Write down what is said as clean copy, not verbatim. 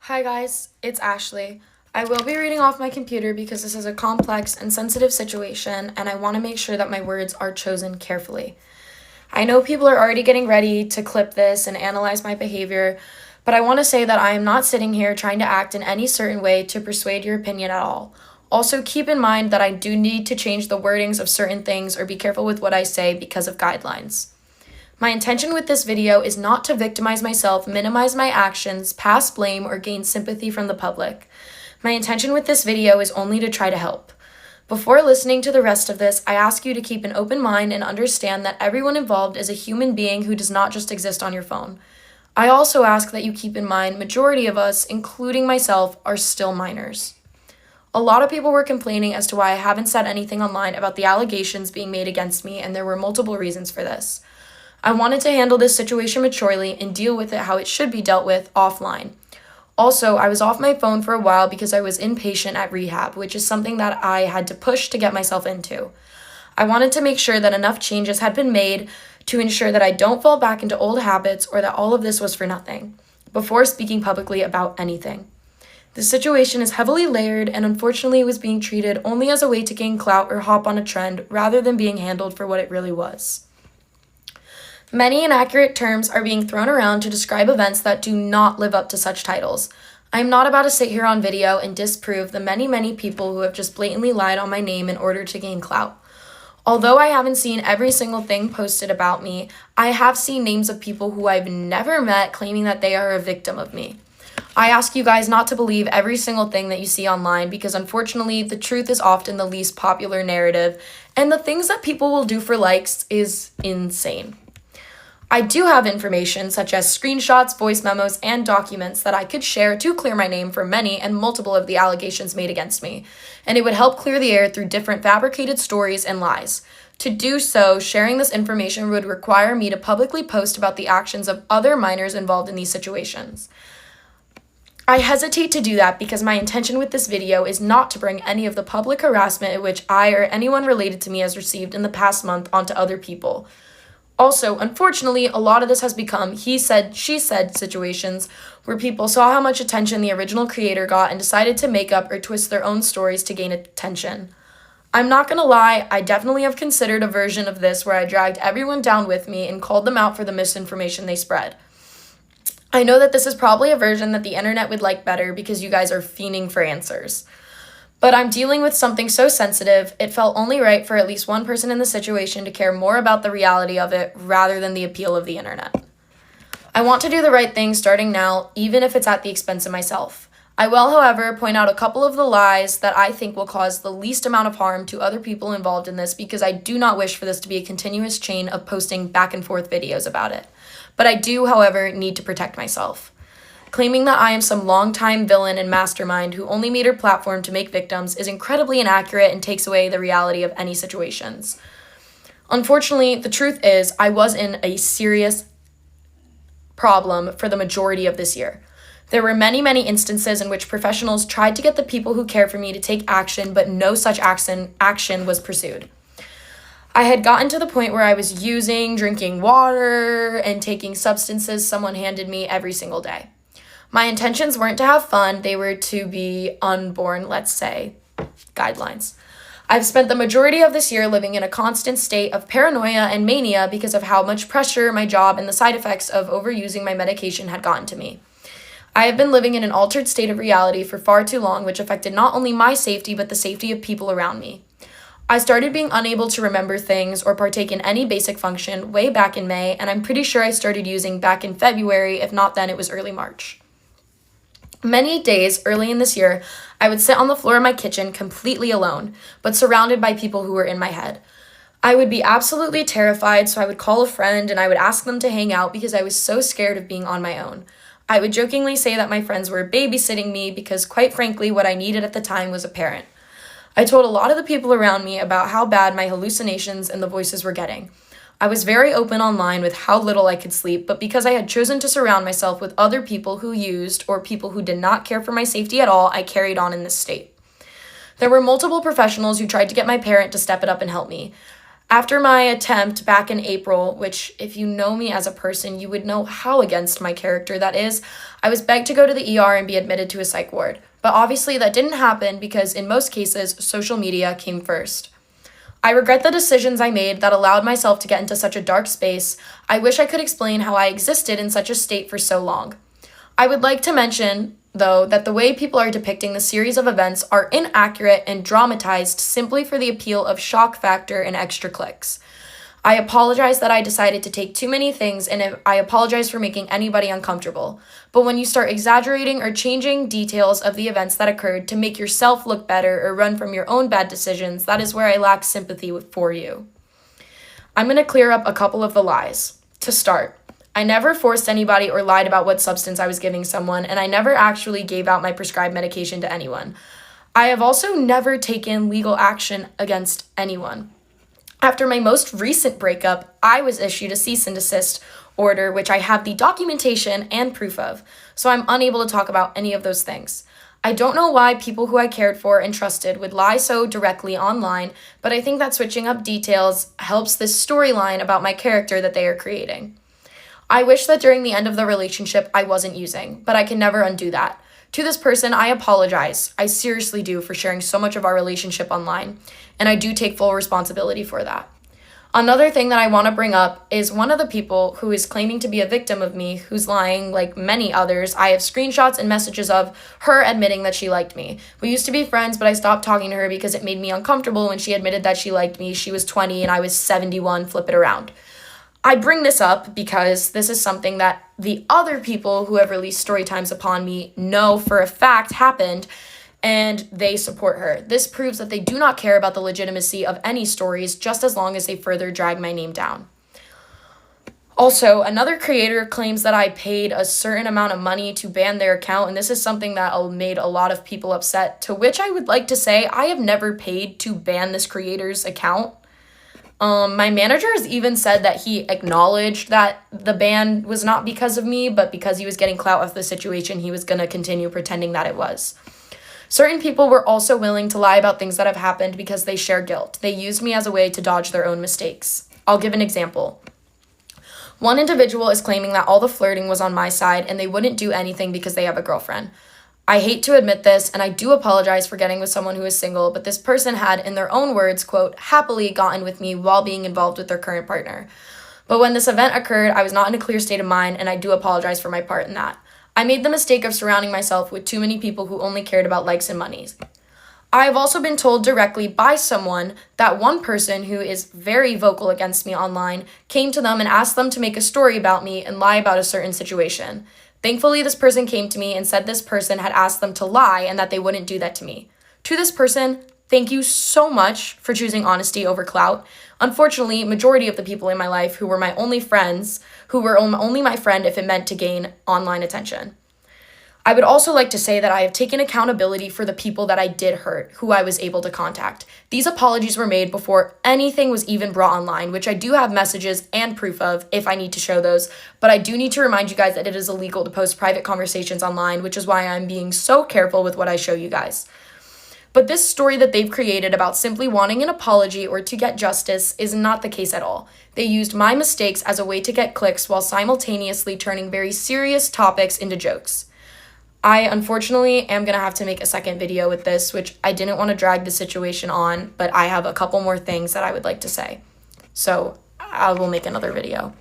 Hi guys, it's Ashley. I will be reading off my computer because this is a complex and sensitive situation and I want to make sure that my words are chosen carefully. I know people are already getting ready to clip this and analyze my behavior, but I want to say that I am not sitting here trying to act in any certain way to persuade your opinion at all. Also, keep in mind that I do need to change the wordings of certain things or be careful with what I say because of guidelines. My intention with this video is not to victimize myself, minimize my actions, pass blame, or gain sympathy from the public. My intention with this video is only to try to help. Before listening to the rest of this, I ask you to keep an open mind and understand that everyone involved is a human being who does not just exist on your phone. I also ask that you keep in mind majority of us, including myself, are still minors. A lot of people were complaining as to why I haven't said anything online about the allegations being made against me, and there were multiple reasons for this. I wanted to handle this situation maturely and deal with it how it should be dealt with offline. Also, I was off my phone for a while because I was inpatient at rehab, which is something that I had to push to get myself into. I wanted to make sure that enough changes had been made to ensure that I don't fall back into old habits or that all of this was for nothing, before speaking publicly about anything. The situation is heavily layered and unfortunately was being treated only as a way to gain clout or hop on a trend rather than being handled for what it really was. Many inaccurate terms are being thrown around to describe events that do not live up to such titles. I am not about to sit here on video and disprove the many people who have just blatantly lied on my name in order to gain clout. Although I haven't seen every single thing posted about me, I have seen names of people who I've never met claiming that they are a victim of me. I ask you guys not to believe every single thing that you see online because unfortunately the truth is often the least popular narrative and the things that people will do for likes is insane. I do have information such as screenshots, voice memos, and documents that I could share to clear my name for many and multiple of the allegations made against me, and it would help clear the air through different fabricated stories and lies. To do so, sharing this information would require me to publicly post about the actions of other minors involved in these situations. I hesitate to do that because my intention with this video is not to bring any of the public harassment in which I or anyone related to me has received in the past month onto other people. Also, unfortunately, a lot of this has become he said, she said situations where people saw how much attention the original creator got and decided to make up or twist their own stories to gain attention. I'm not gonna lie, I definitely have considered a version of this where I dragged everyone down with me and called them out for the misinformation they spread. I know that this is probably a version that the internet would like better because you guys are fiending for answers. But I'm dealing with something so sensitive, it felt only right for at least one person in the situation to care more about the reality of it rather than the appeal of the internet. I want to do the right thing starting now, even if it's at the expense of myself. I will, however, point out a couple of the lies that I think will cause the least amount of harm to other people involved in this because I do not wish for this to be a continuous chain of posting back and forth videos about it. But I do, however, need to protect myself. Claiming that I am some longtime villain and mastermind who only made her platform to make victims is incredibly inaccurate and takes away the reality of any situations. Unfortunately, the truth is I was in a serious problem for the majority of this year. There were many instances in which professionals tried to get the people who cared for me to take action, but no such action was pursued. I had gotten to the point where I was drinking water, and taking substances someone handed me every single day. My intentions weren't to have fun, they were to be unborn, let's say, guidelines. I've spent the majority of this year living in a constant state of paranoia and mania because of how much pressure my job and the side effects of overusing my medication had gotten to me. I have been living in an altered state of reality for far too long, which affected not only my safety, but the safety of people around me. I started being unable to remember things or partake in any basic function way back in May, and I'm pretty sure I started using back in February, if not then it was early March. Many days early in this year, I would sit on the floor of my kitchen completely alone, but surrounded by people who were in my head. I would be absolutely terrified, so I would call a friend and I would ask them to hang out because I was so scared of being on my own. I would jokingly say that my friends were babysitting me because, quite frankly, what I needed at the time was a parent. I told a lot of the people around me about how bad my hallucinations and the voices were getting. I was very open online with how little I could sleep, but because I had chosen to surround myself with other people who used or people who did not care for my safety at all, I carried on in this state. There were multiple professionals who tried to get my parent to step it up and help me. After my attempt back in April, which if you know me as a person, you would know how against my character that is, I was begged to go to the ER and be admitted to a psych ward. But obviously that didn't happen because in most cases, social media came first. I regret the decisions I made that allowed myself to get into such a dark space. I wish I could explain how I existed in such a state for so long. I would like to mention, though, that the way people are depicting the series of events are inaccurate and dramatized simply for the appeal of shock factor and extra clicks. I apologize that I decided to take too many things, and I apologize for making anybody uncomfortable. But when you start exaggerating or changing details of the events that occurred to make yourself look better or run from your own bad decisions, that is where I lack sympathy for you. I'm going to clear up a couple of the lies. To start, I never forced anybody or lied about what substance I was giving someone, and I never actually gave out my prescribed medication to anyone. I have also never taken legal action against anyone. After my most recent breakup, I was issued a cease and desist order, which I have the documentation and proof of, so I'm unable to talk about any of those things. I don't know why people who I cared for and trusted would lie so directly online, but I think that switching up details helps this storyline about my character that they are creating. I wish that during the end of the relationship I wasn't using, but I can never undo that. To this person, I apologize. I seriously do for sharing so much of our relationship online, and I do take full responsibility for that. Another thing that I want to bring up is one of the people who is claiming to be a victim of me, who's lying like many others. I have screenshots and messages of her admitting that she liked me. We used to be friends, but I stopped talking to her because it made me uncomfortable when she admitted that she liked me. She was 20 and I was 71, flip it around. I bring this up because this is something that the other people who have released story times upon me know for a fact happened, and they support her. This proves that they do not care about the legitimacy of any stories, just as long as they further drag my name down. Also, another creator claims that I paid a certain amount of money to ban their account, and this is something that made a lot of people upset, to which I would like to say I have never paid to ban this creator's account. My manager has even said that he acknowledged that the ban was not because of me, but because he was getting clout off the situation, he was going to continue pretending that it was. Certain people were also willing to lie about things that have happened because they share guilt. They used me as a way to dodge their own mistakes. I'll give an example. One individual is claiming that all the flirting was on my side and they wouldn't do anything because they have a girlfriend. I hate to admit this, and I do apologize for getting with someone who is single, but this person had, in their own words, quote, happily gotten with me while being involved with their current partner. But when this event occurred, I was not in a clear state of mind, and I do apologize for my part in that. I made the mistake of surrounding myself with too many people who only cared about likes and monies. I have also been told directly by someone that one person who is very vocal against me online came to them and asked them to make a story about me and lie about a certain situation. Thankfully, this person came to me and said this person had asked them to lie and that they wouldn't do that to me. To this person, thank you so much for choosing honesty over clout. Unfortunately, majority of the people in my life who were my only friends, who were only my friend if it meant to gain online attention. I would also like to say that I have taken accountability for the people that I did hurt, who I was able to contact. These apologies were made before anything was even brought online, which I do have messages and proof of if I need to show those, but I do need to remind you guys that it is illegal to post private conversations online, which is why I'm being so careful with what I show you guys. But this story that they've created about simply wanting an apology or to get justice is not the case at all. They used my mistakes as a way to get clicks while simultaneously turning very serious topics into jokes. I unfortunately am going to have to make a second video with this, which I didn't want to drag the situation on, but I have a couple more things that I would like to say. So I will make another video.